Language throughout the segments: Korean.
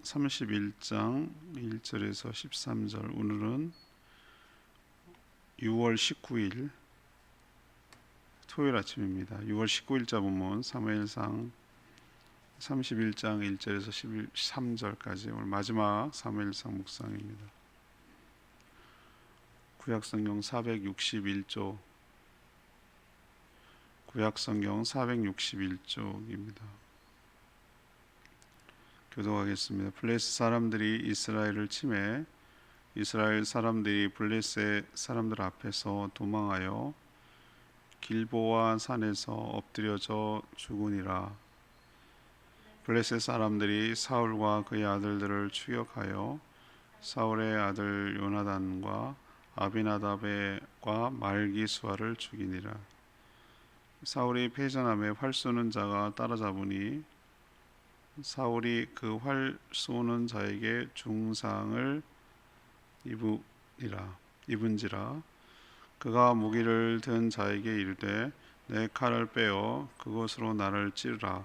31장 1절에서 13절. 오늘은 6월 19일 토요일 아침입니다. 6월 19일자 본문 사무엘상 31장 1절에서 13절까지 오늘 마지막 사무엘상 묵상입니다. 구약성경 461조, 구약성경 461쪽입니다. 교독하겠습니다. 블레셋 사람들이 이스라엘을 침해 이스라엘 사람들이 블레셋 사람들 앞에서 도망하여 길보아 산에서 엎드려져 죽으니라. 블레셋 사람들이 사울과 그의 아들들을 추격하여 사울의 아들 요나단과 아비나답과 말기수아를 죽이니라. 사울이 패전함에 활 쏘는 자가 따라잡으니 사울이 그 활 쏘는 자에게 중상을 입은지라. 그가 무기를 든 자에게 이르되 내 칼을 빼어 그것으로 나를 찌르라.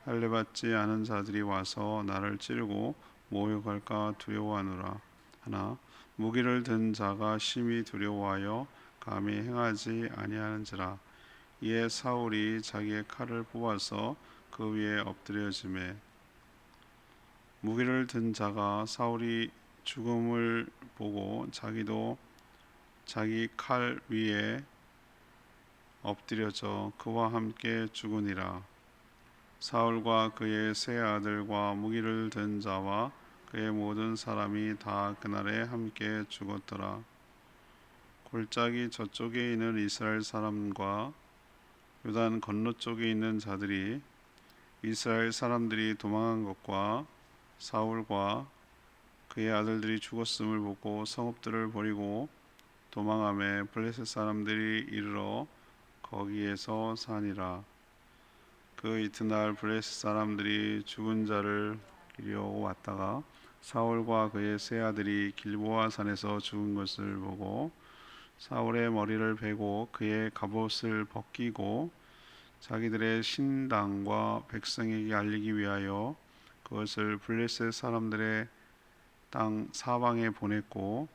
할례받지 않은 자들이 와서 나를 찌르고 모욕할까 두려워하노라. 하나 무기를 든 자가 심히 두려워하여 감히 행하지 아니하는지라. 이에 사울이 자기의 칼을 뽑아서 그 위에 엎드려지매 무기를 든 자가 사울이 죽음을 보고 자기도 자기 칼 위에 엎드려져 그와 함께 죽으니라. 사울과 그의 세 아들과 무기를 든 자와 그의 모든 사람이 다 그날에 함께 죽었더라. 골짜기 저쪽에 있는 이스라엘 사람과 요단 건너쪽에 있는 자들이 이스라엘 사람들이 도망한 것과 사울과 그의 아들들이 죽었음을 보고 성읍들을 버리고 도망하며 블레셋 사람들이 이르러 거기에서 사니라. 그 이튿날 블레셋 사람들이 죽은 자를 기리어 왔다가 사울과 그의 세 아들이 길보아 산에서 죽은 것을 보고 사울의 머리를 베고 그의 갑옷을 벗기고 자기들의 신당과 백성에게 알리기 위하여 그것을 블레셋 사람들의 땅 사방에 보냈고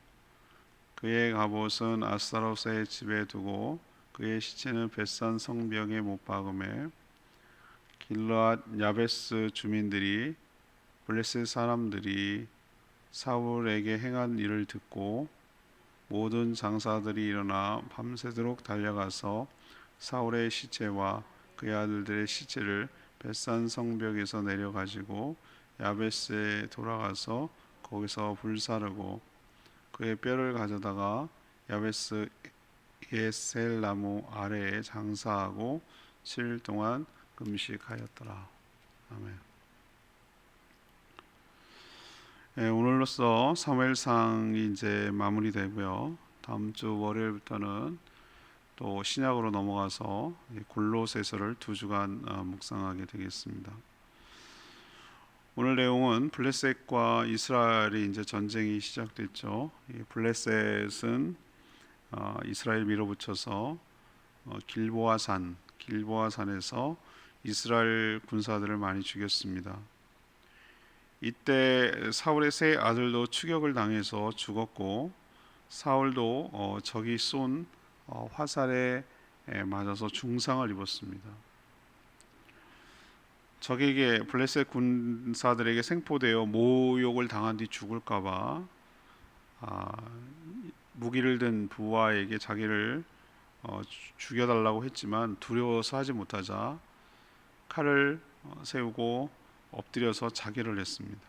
그의 갑옷은 아스타롯의 집에 두고 그의 시체는 벳산 성벽에 못 박음에 길르앗 야베스 주민들이 블레셋 사람들이 사울에게 행한 일을 듣고 모든 장사들이 일어나 밤새도록 달려가서 사울의 시체와 그의 아들들의 시체를 벳산 성벽에서 내려가지고 야베스에 돌아가서 거기서 불사르고 그의 뼈를 가져다가 야베스 예셀나무 아래에 장사하고 7일 동안 금식하였더라. 아멘. 오늘로써 사무엘상이 이제 마무리되고요. 다음 주 월요일부터는 또 신약으로 넘어가서 골로새서를 2주간 묵상하게 되겠습니다. 오늘 내용은 블레셋과 이스라엘이 이제 전쟁이 시작됐죠. 블레셋은 이스라엘 밀어붙여서 길보아산에서 이스라엘 군사들을 많이 죽였습니다. 이때 사울의 세 아들도 추격을 당해서 죽었고 사울도 적이 쏜 화살에 맞아서 중상을 입었습니다. 적에게 블레셋 군사들에게 생포되어 모욕을 당한 뒤 죽을까봐 무기를 든 부하에게 자기를 죽여달라고 했지만 두려워서 하지 못하자 칼을 세우고 엎드려서 자결을 했습니다.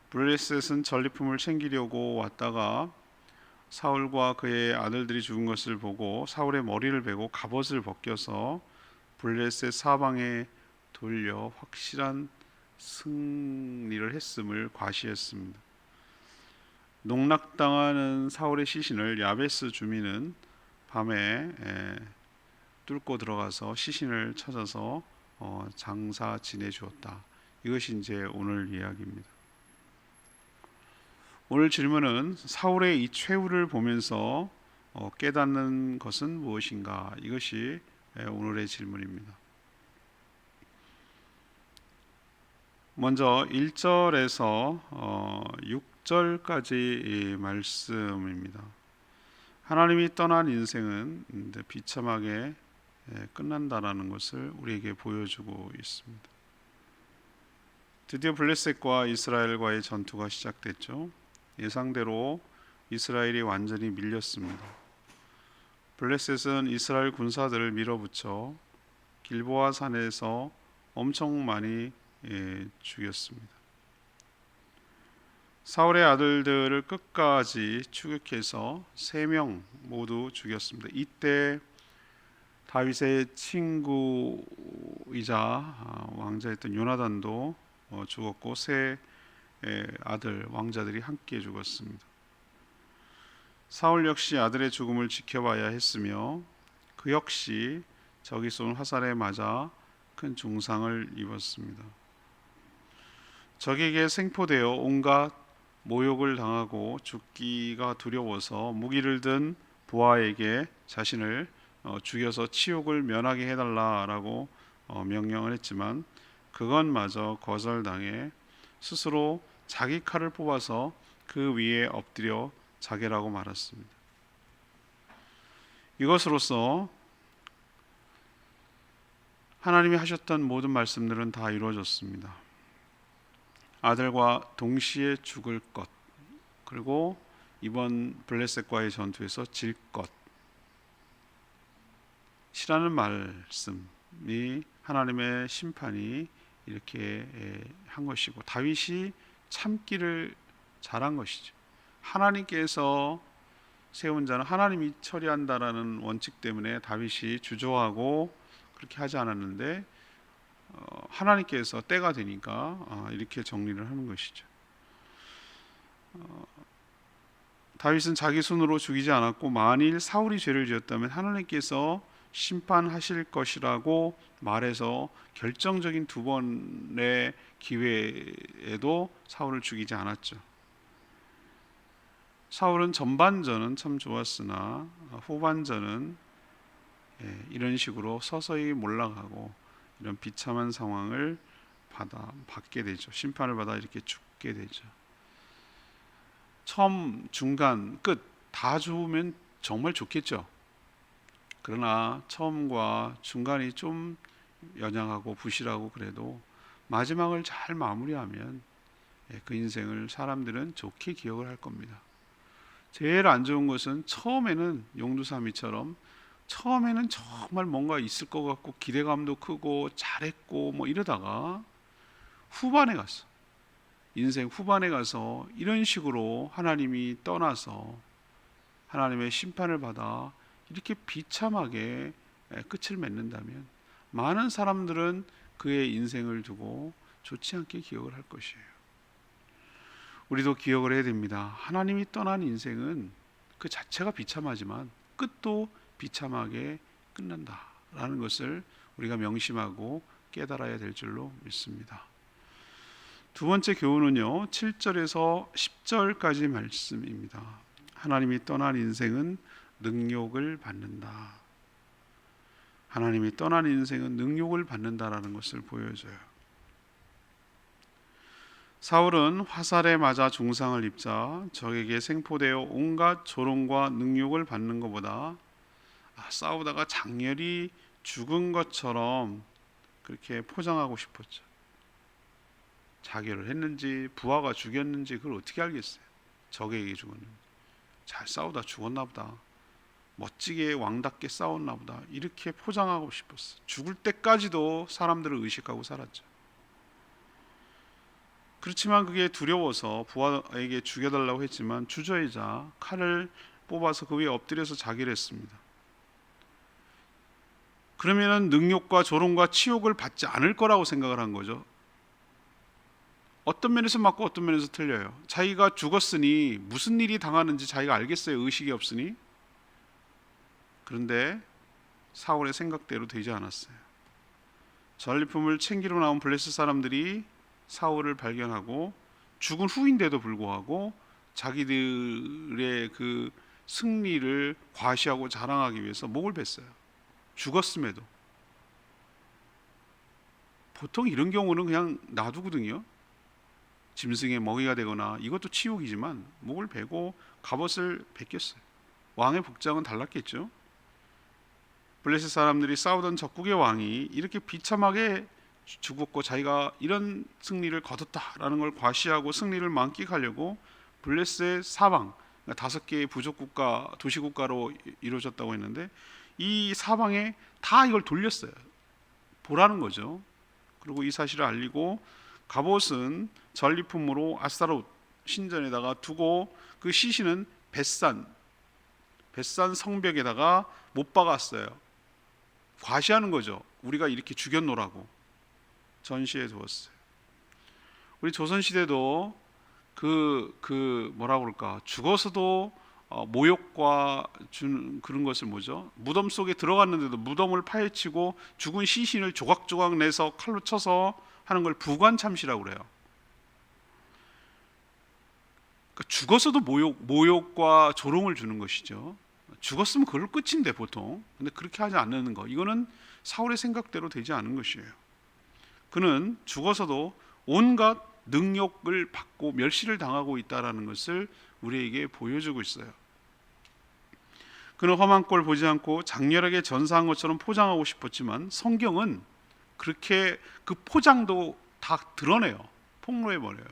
블레셋은 전리품을 챙기려고 왔다가 사울과 그의 아들들이 죽은 것을 보고 사울의 머리를 베고 갑옷을 벗겨서 블레셋 사방에 돌려 확실한 승리를 했음을 과시했습니다. 농락당하는 사울의 시신을 야베스 주민은 밤에 뚫고 들어가서 시신을 찾아서 장사 지내주었다. 이것이 이제 오늘 이야기입니다. 오늘 질문은 사울의 이 최후를 보면서 깨닫는 것은 무엇인가? 이것이 오늘의 질문입니다. 먼저 1절에서 6절까지 말씀입니다. 하나님이 떠난 인생은 비참하게 끝난다라는 것을 우리에게 보여주고 있습니다. 드디어 블레셋과 이스라엘과의 전투가 시작됐죠. 예상대로 이스라엘이 완전히 밀렸습니다. 블레셋은 이스라엘 군사들을 밀어붙여 길보아 산에서 엄청 많이 죽였습니다. 사울의 아들들을 끝까지 추격해서 3명 모두 죽였습니다. 이때 다윗의 친구이자 왕자였던 요나단도 죽었고 세 아들 왕자들이 함께 죽었습니다. 사울 역시 아들의 죽음을 지켜봐야 했으며 그 역시 적이 쏜 화살에 맞아 큰 중상을 입었습니다. 적에게 생포되어 온갖 모욕을 당하고 죽기가 두려워서 무기를 든 부하에게 자신을 죽여서 치욕을 면하게 해달라라고 명령을 했지만 그것마저 거절당해 스스로 자기 칼을 뽑아서 그 위에 엎드려 자게라고 말했습니다. 이것으로써 하나님이 하셨던 모든 말씀들은 다 이루어졌습니다. 아들과 동시에 죽을 것, 그리고 이번 블레셋과의 전투에서 질 것이라는 말씀이 하나님의 심판이 이렇게 한 것이고 다윗이 참기를 잘한 것이죠. 하나님께서 세운 자는 하나님이 처리한다라는 원칙 때문에 다윗이 주저하고 그렇게 하지 않았는데 하나님께서 때가 되니까 이렇게 정리를 하는 것이죠. 다윗은 자기 손으로 죽이지 않았고 만일 사울이 죄를 지었다면 하나님께서 심판하실 것이라고 말해서 결정적인 2번의 기회에도 사울을 죽이지 않았죠. 사울은 전반전은 참 좋았으나 후반전은 이런 식으로 서서히 몰락하고 이런 비참한 상황을 받게 되죠. 심판을 받아 이렇게 죽게 되죠. 처음, 중간, 끝 다 좋으면 정말 좋겠죠. 그러나 처음과 중간이 좀 연약하고 부실하고 그래도 마지막을 잘 마무리하면 그 인생을 사람들은 좋게 기억을 할 겁니다. 제일 안 좋은 것은 처음에는 용두사미처럼 처음에는 정말 뭔가 있을 것 같고 기대감도 크고 잘했고 뭐 이러다가 후반에 가서 인생 후반에 가서 이런 식으로 하나님이 떠나서 하나님의 심판을 받아 이렇게 비참하게 끝을 맺는다면 많은 사람들은 그의 인생을 두고 좋지 않게 기억을 할 것이에요. 우리도 기억을 해야 됩니다. 하나님이 떠난 인생은 그 자체가 비참하지만 끝도 비참하게 끝난다라는 것을 우리가 명심하고 깨달아야 될 줄로 믿습니다. 두 번째 교훈은요, 7절에서 10절까지 말씀입니다. 하나님이 떠난 인생은 능욕을 받는다. 하나님이 떠난 인생은 능욕을 받는다라는 것을 보여줘요. 사울은 화살에 맞아 중상을 입자 적에게 생포되어 온갖 조롱과 능욕을 받는 것보다 싸우다가 장렬히 죽은 것처럼 그렇게 포장하고 싶었죠. 자결을 했는지 부하가 죽였는지 그걸 어떻게 알겠어요. 적에게 죽었는지. 잘 싸우다 죽었나 보다. 멋지게 왕답게 싸웠나 보다. 이렇게 포장하고 싶었어요. 죽을 때까지도 사람들을 의식하고 살았죠. 그렇지만 그게 두려워서 부하에게 죽여달라고 했지만 주저이자 칼을 뽑아서 그 위에 엎드려서 자기를 했습니다. 그러면은 능욕과 조롱과 치욕을 받지 않을 거라고 생각을 한 거죠. 어떤 면에서 맞고 어떤 면에서 틀려요. 자기가 죽었으니 무슨 일이 당하는지 자기가 알겠어요. 의식이 없으니. 그런데 사울의 생각대로 되지 않았어요. 전리품을 챙기러 나온 블레셋 사람들이 사울을 발견하고 죽은 후인데도 불구하고 자기들의 그 승리를 과시하고 자랑하기 위해서 목을 뱄어요. 죽었음에도. 보통 이런 경우는 그냥 놔두거든요. 짐승의 먹이가 되거나, 이것도 치욕이지만 목을 베고 갑옷을 벗겼어요. 왕의 복장은 달랐겠죠. 블레셋 사람들이 싸우던 적국의 왕이 이렇게 비참하게 죽었고 자기가 이런 승리를 거뒀다라는 걸 과시하고 승리를 만끽하려고 블레셋 사방, 그러니까 5개의 부족국가, 도시국가로 이루어졌다고 했는데, 이 사방에 다 이걸 돌렸어요. 보라는 거죠. 그리고 이 사실을 알리고 갑옷은 전리품으로 아스타롯 신전에다가 두고 그 시신은 벳산 성벽에다가 못 박았어요. 과시하는 거죠. 우리가 이렇게 죽였노라고 전시해 두었어요. 우리 조선시대도 뭐라고 그럴까, 죽어서도 모욕과 그런 것을 뭐죠? 무덤 속에 들어갔는데도 무덤을 파헤치고 죽은 시신을 조각조각 내서 칼로 쳐서 하는 걸 부관참시라고 그래요. 그러니까 죽어서도 모욕과 조롱을 주는 것이죠. 죽었으면 그걸 끝인데 보통. 근데 그렇게 하지 않는 거, 이거는 사울의 생각대로 되지 않은 것이에요. 그는 죽어서도 온갖 능욕을 받고 멸시를 당하고 있다라는 것을 우리에게 보여주고 있어요. 그는 험한 꼴 보지 않고 장렬하게 전사한 것처럼 포장하고 싶었지만 성경은 그렇게 그 포장도 다 드러내요. 폭로해버려요.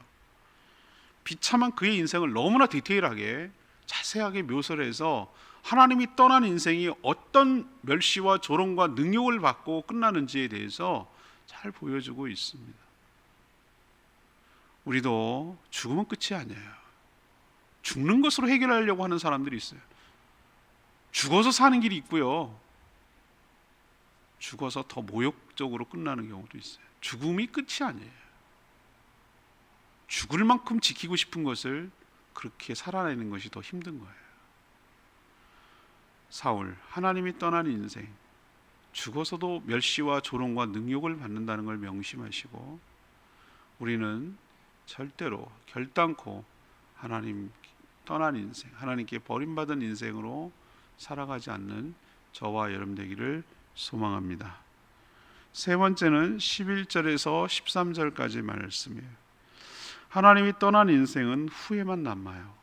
비참한 그의 인생을 너무나 디테일하게 자세하게 묘사를 해서 하나님이 떠난 인생이 어떤 멸시와 조롱과 능욕을 받고 끝나는지에 대해서 잘 보여주고 있습니다. 우리도 죽으면 끝이 아니에요. 죽는 것으로 해결하려고 하는 사람들이 있어요. 죽어서 사는 길이 있고요, 죽어서 더 모욕적으로 끝나는 경우도 있어요. 죽음이 끝이 아니에요. 죽을 만큼 지키고 싶은 것을 그렇게 살아내는 것이 더 힘든 거예요. 사울, 하나님이 떠난 인생, 죽어서도 멸시와 조롱과 능욕을 받는다는 걸 명심하시고, 우리는 절대로 결단코 하나님 떠난 인생, 하나님께 버림받은 인생으로 살아가지 않는 저와 여러분 되기를 소망합니다. 세 번째는 11절에서 13절까지 말씀이에요. 하나님이 떠난 인생은 후회만 남아요.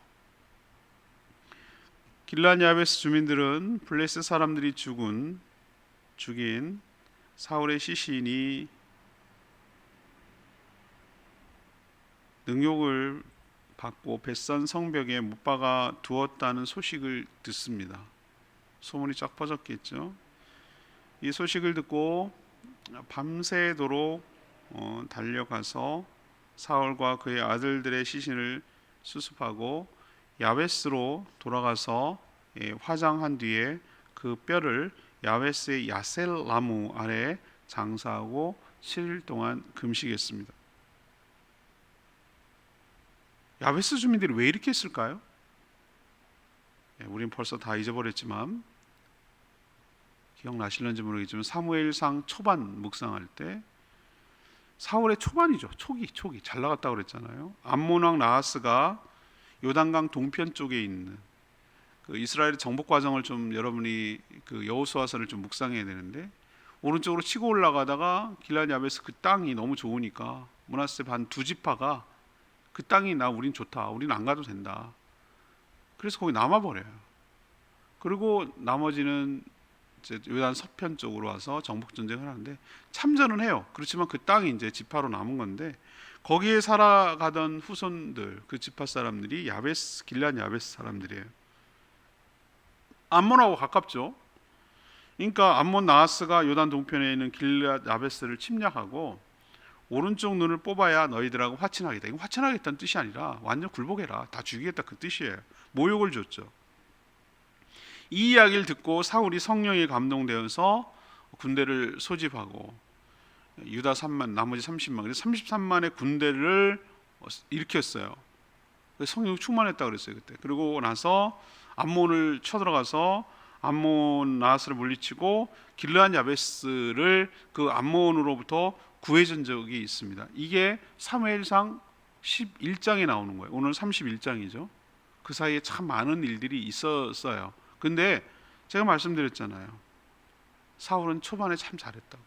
길앗 야베스 주민들은 블레셋 사람들이 죽인 사울의 시신이 능욕을 받고 벳산 성벽에 못 박아 두었다는 소식을 듣습니다. 소문이 쫙 퍼졌겠죠. 이 소식을 듣고 밤새도록 달려가서 사울과 그의 아들들의 시신을 수습하고 야베스로 돌아가서 화장한 뒤에 그 뼈를 야베스의 야셀 나무 아래 장사하고 7일 동안 금식했습니다. 야베스 주민들이 왜 이렇게 했을까요? 우린 벌써 다 잊어버렸지만 기억나실는지 모르겠지만 사무엘상 초반 묵상할 때, 사울의 초반이죠. 초기 잘 나갔다고 그랬잖아요. 암몬 왕 나하스가 요단강 동편 쪽에 있는 그 이스라엘의 정복 과정을 좀 여러분이 그 여호수아서를 좀 묵상해야 되는데, 오른쪽으로 치고 올라가다가 길앗 야베스 그 땅이 너무 좋으니까 므낫세 반 두 지파가 그 땅이 우린 좋다, 우린 안 가도 된다, 그래서 거기 남아버려요. 그리고 나머지는 이제 요단 서편 쪽으로 와서 정복 전쟁을 하는데 참전은 해요. 그렇지만 그 땅이 이제 지파로 남은 건데, 거기에 살아가던 후손들, 그 지파 사람들이 야베스, 길앗 야베스 사람들이에요. 암몬하고 가깝죠. 그러니까 암몬 나하스가 요단 동편에 있는 길앗 야베스를 침략하고 오른쪽 눈을 뽑아야 너희들하고 화친하겠다. 이거 화친하겠다는 뜻이 아니라 완전 굴복해라, 다 죽이겠다, 그 뜻이에요. 모욕을 줬죠. 이 이야기를 듣고 사울이 성령에 감동되어서 군대를 소집하고 유다 3만, 나머지 30만, 그래서 33만의 군대를 일으켰어요. 성령 충만했다 그랬어요 그때. 그리고 나서 암몬을 쳐들어가서 암몬 나하스를 물리치고 길르앗 야베스를 그 암몬으로부터 구해준 적이 있습니다. 이게 사무엘상 11장에 나오는 거예요. 오늘 31장이죠. 그 사이에 참 많은 일들이 있었어요. 근데 제가 말씀드렸잖아요. 사울은 초반에 참 잘했다고.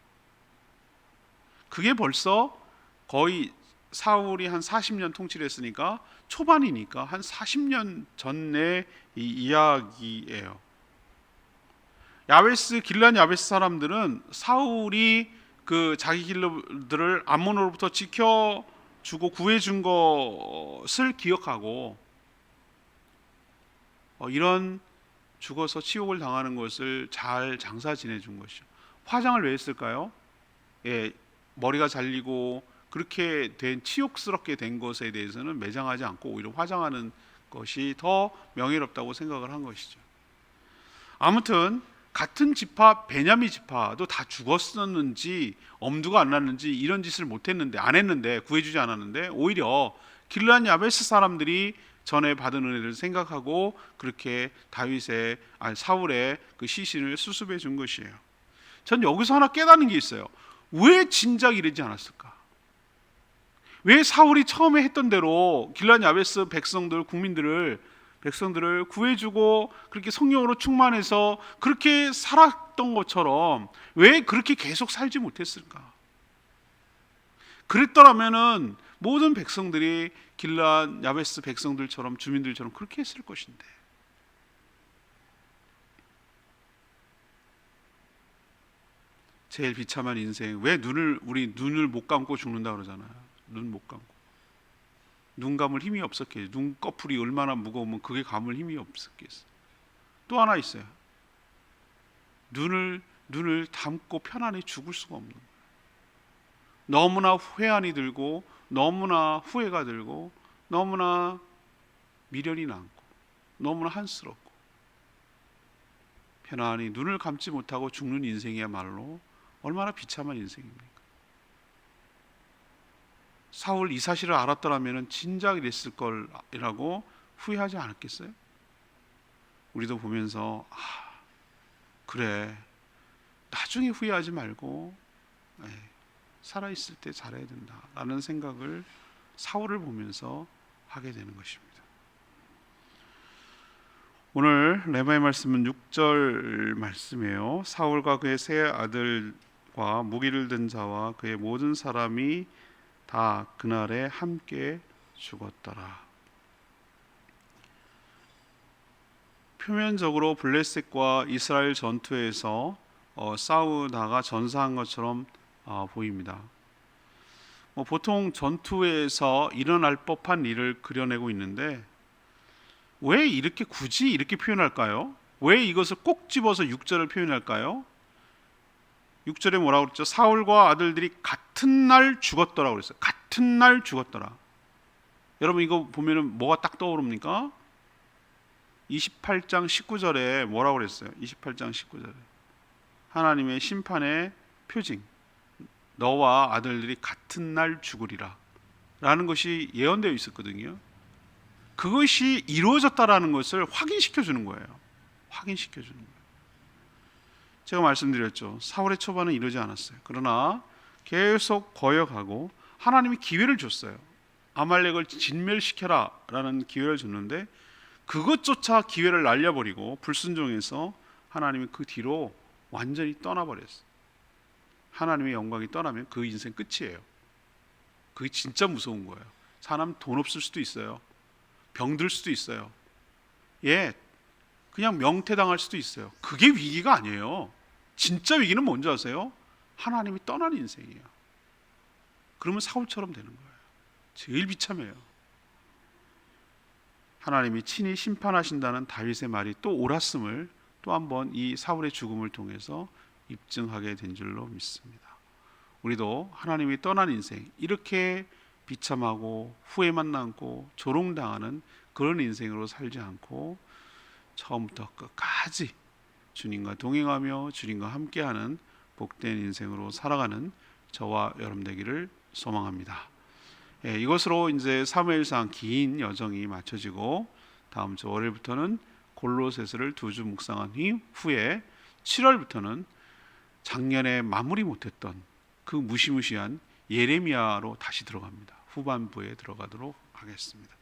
그게 벌써 거의 사울이 한 40년 통치를 했으니까 초반이니까 한 40년 전의 이 이야기예요. 야베스 길르앗 야베스 사람들은 사울이 그 자기 길들을 암몬으로부터 지켜주고 구해준 것을 기억하고 이런 죽어서 치욕을 당하는 것을 잘 장사 지내준 것이죠. 화장을 왜 했을까요? 예, 머리가 잘리고 그렇게 된 치욕스럽게 된 것에 대해서는 매장하지 않고 오히려 화장하는 것이 더 명예롭다고 생각을 한 것이죠. 아무튼 같은 지파 베냐민 지파도 다 죽었었는지 엄두가 안 났는지 이런 짓을 못했는데 안 했는데 구해주지 않았는데 오히려 길르앗 야베스 사람들이 전에 받은 은혜를 생각하고 그렇게 사울의 그 시신을 수습해 준 것이에요. 전 여기서 하나 깨닫는 게 있어요. 왜 진작 이러지 않았을까? 왜 사울이 처음에 했던 대로 길르앗 야베스 백성들을 구해주고 그렇게 성령으로 충만해서 그렇게 살았던 것처럼 왜 그렇게 계속 살지 못했을까? 그랬더라면은 모든 백성들이 길르앗 야베스 백성들처럼 주민들처럼 그렇게 했을 것인데 제일 비참한 인생. 왜 우리 눈을 못 감고 죽는다 그러잖아요. 눈 못 감고. 눈 감을 힘이 없었겠어요. 눈꺼풀이 얼마나 무거우면 그게 감을 힘이 없었겠어요. 또 하나 있어요. 눈을 감고 편안히 죽을 수가 없는 거예요. 너무나 회한이 들고 너무나 후회가 들고 너무나 미련이 남고 너무나 한스럽고 편안히 눈을 감지 못하고 죽는 인생이야말로 얼마나 비참한 인생입니까? 사울 이 사실을 알았더라면 진작 이랬을 걸이라고 후회하지 않았겠어요? 우리도 보면서 그래 나중에 후회하지 말고 살아있을 때 잘해야 된다라는 생각을 사울을 보면서 하게 되는 것입니다. 오늘 레바의 말씀은 6절 말씀이에요. 사울과 그의 세 아들과 무기를 든 자와 그의 모든 사람이 다 그날에 함께 죽었더라. 표면적으로 블레셋과 이스라엘 전투에서 싸우다가 전사한 것처럼 보입니다. 보통 전투에서 일어날 법한 일을 그려내고 있는데 왜 굳이 이렇게 표현할까요? 왜 이것을 꼭 집어서 6절을 표현할까요? 6절에 뭐라고 그랬죠? 사울과 아들들이 같은 날 죽었더라고 그랬어요. 같은 날 죽었더라. 여러분 이거 보면은 뭐가 딱 떠오릅니까? 28장 19절에 뭐라고 그랬어요? 28장 19절에 하나님의 심판의 표징, 너와 아들들이 같은 날 죽으리라 라는 것이 예언되어 있었거든요. 그것이 이루어졌다라는 것을 확인시켜 주는 거예요. 확인시켜 주는 거예요. 제가 말씀드렸죠. 사울의 초반은 이루지 않았어요. 그러나 계속 거역하고 하나님이 기회를 줬어요. 아말렉을 진멸시켜라 라는 기회를 줬는데 그것조차 기회를 날려버리고 불순종해서 하나님이 그 뒤로 완전히 떠나버렸어요. 하나님의 영광이 떠나면 그 인생 끝이에요. 그게 진짜 무서운 거예요. 사람 돈 없을 수도 있어요. 병들 수도 있어요. 그냥 명퇴당할 수도 있어요. 그게 위기가 아니에요. 진짜 위기는 뭔지 아세요? 하나님이 떠난 인생이에요. 그러면 사울처럼 되는 거예요. 제일 비참해요. 하나님이 친히 심판하신다는 다윗의 말이 또 옳았음을 또 한번 이 사울의 죽음을 통해서 입증하게 된 줄로 믿습니다. 우리도 하나님이 떠난 인생, 이렇게 비참하고 후회만 남고 조롱당하는 그런 인생으로 살지 않고 처음부터 끝까지 주님과 동행하며 주님과 함께하는 복된 인생으로 살아가는 저와 여러분 되기를 소망합니다. 이것으로 이제 사무엘상 긴 여정이 마쳐지고 다음 주 월요일부터는 골로새서를 2주 묵상한 후에 7월부터는 작년에 마무리 못했던 그 무시무시한 예레미야로 다시 들어갑니다. 후반부에 들어가도록 하겠습니다.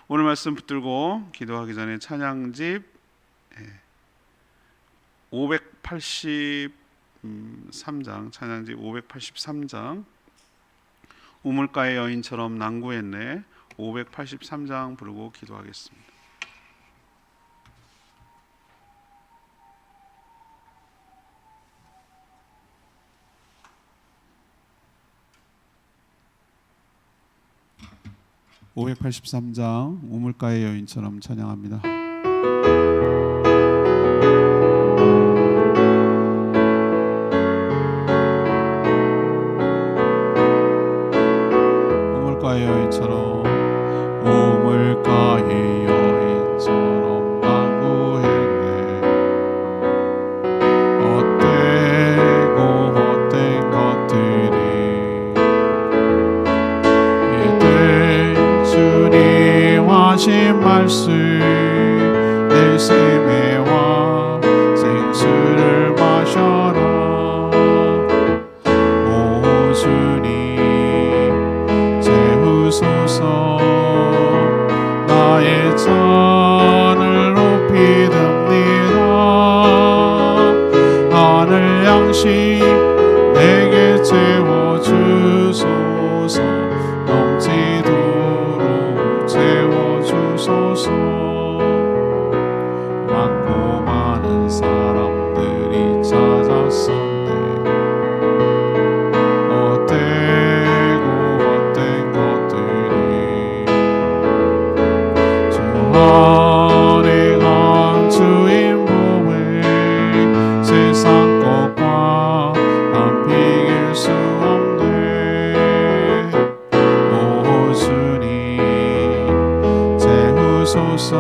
오늘 말씀 붙들고 기도하기 전에 찬양집 583장 찬양집 583장 우물가의 여인처럼 난구했네. 583장 부르고 기도하겠습니다. (583장) 우물가의 여인처럼 찬양합니다. 우물가의 여인처럼 우물가의 여인처럼 난구했네. 헛되고 헛된 것들이 이들 주님 하신 말씀 내 세매와 생수를 마셔라. 오 주님 채우소서. 나의 잔을 높이 듭니다. 하늘 양식 내게 채워주소서. 넘치도록 채워주소서. 많고 많은 사람들이 찾았었네. 헛되고 헛된 것들이 주 안에 간 주인 보에 세상 것과 난 비길 수 없네. 오 주님 채우소서.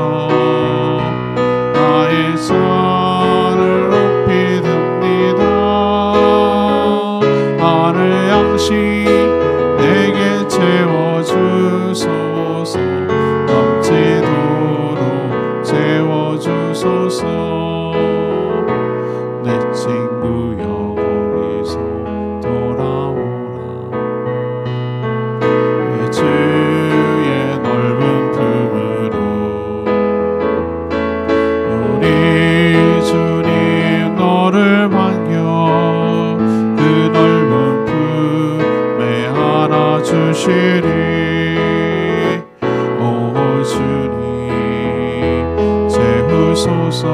나의 잔을 높이 듭니다. 하늘 양식 내게 채워주소서. 넘치도록 채워주소서. 내 친구여 거기서 돌아오라. 내 주의 넓은 품으로. 우리 주님 너를 반겨 그 넓은 품에 안아주시리. 오 주님 채우소서.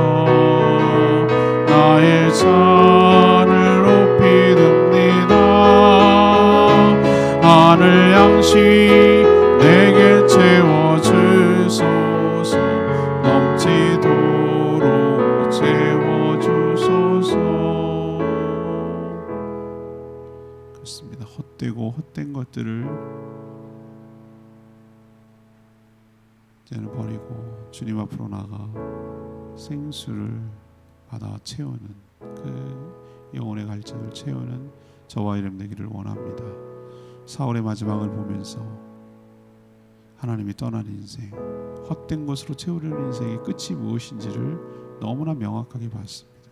나의 잔을 높이 듭니다. 하늘 양식 내게 채워주소서. 넘치도록 채워주소서. 그렇습니다. 헛되고 헛된 것들을 이제는 버리고 주님 앞으로 나가 생수를 받아 채우는 그 영혼의 갈증을 채우는 저와 여러분 되기를 원합니다. 사울의 마지막을 보면서 하나님이 떠난 인생, 헛된 것으로 채우려는 인생의 끝이 무엇인지를 너무나 명확하게 봤습니다.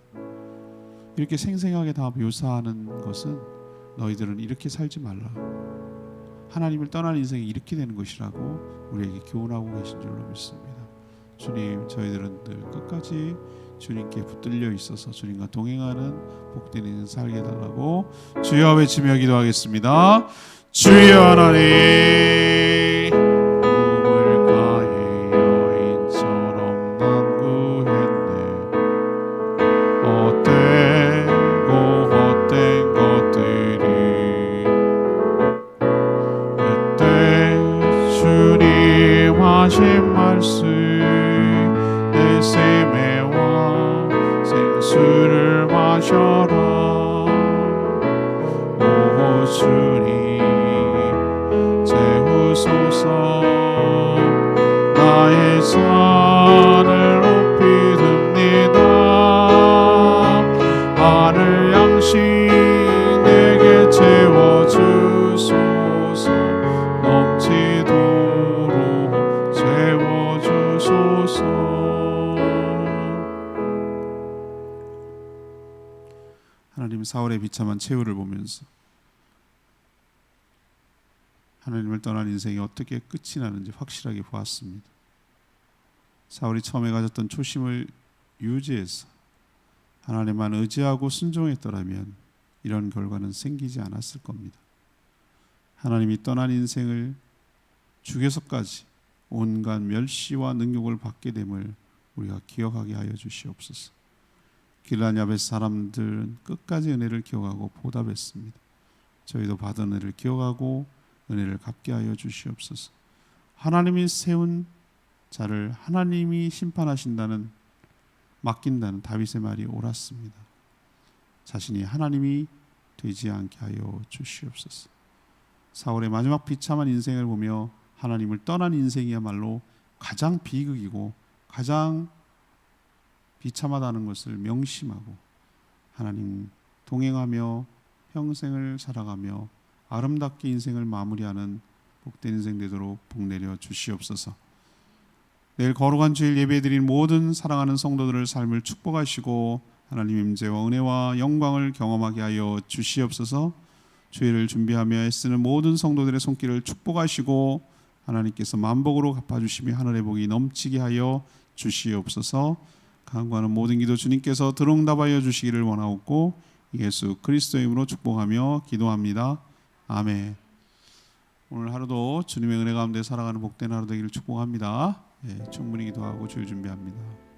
이렇게 생생하게 다 묘사하는 것은 너희들은 이렇게 살지 말라. 하나님을 떠난 인생이 이렇게 되는 것이라고 우리에게 교훈하고 계신 줄로 믿습니다. 주님, 저희들은 늘 끝까지 주님께 붙들려 있어서 주님과 동행하는 복된 인생 살게 해달라고 주여 외치며 기도하겠습니다. 주여 하나님, 우물가의 여인처럼 난구했네. 헛되고 헛된 것들이 그때 주님 하신 말씀 내 세매와 생수를 마셔라. 오 주님 채우소서. 나의 잔을 높이 듭니다. 하늘 양식 내게 채워주소서. 넘치도록 채워주소서. 하나님, 사울의 비참한 최후를 보면서 하나님을 떠난 인생이 어떻게 끝이 나는지 확실하게 보았습니다. 사울이 처음에 가졌던 초심을 유지해서 하나님만 의지하고 순종했더라면 이런 결과는 생기지 않았을 겁니다. 하나님이 떠난 인생을 죽여서까지 온갖 멸시와 능욕을 받게 됨을 우리가 기억하게 하여 주시옵소서. 길란 야벳 사람들은 끝까지 은혜를 기억하고 보답했습니다. 저희도 받은 은혜를 기억하고 은혜를 갚게 하여 주시옵소서. 하나님이 세운 자를 하나님이 심판하신다는, 맡긴다는 다윗의 말이 옳았습니다. 자신이 하나님이 되지 않게 하여 주시옵소서. 사울의 마지막 비참한 인생을 보며 하나님을 떠난 인생이야말로 가장 비극이고 가장 비참하다는 것을 명심하고 하나님 동행하며 평생을 살아가며 아름답게 인생을 마무리하는 복된 인생 되도록 복내려 주시옵소서. 내일 거룩한 주일 예배드린 모든 사랑하는 성도들의 삶을 축복하시고 하나님 임재와 은혜와 영광을 경험하게 하여 주시옵소서. 주일을 준비하며 애쓰는 모든 성도들의 손길을 축복하시고 하나님께서 만복으로 갚아주시며 하늘의 복이 넘치게 하여 주시옵소서. 간구하는 모든 기도 주님께서 들응답하여 주시기를 원하옵고 예수 그리스도의 이름으로 축복하며 기도합니다. 아멘. 오늘 하루도 주님의 은혜 가운데 살아가는 복된 하루 되기를 축복합니다. 충분히 기도하고 주일 준비합니다.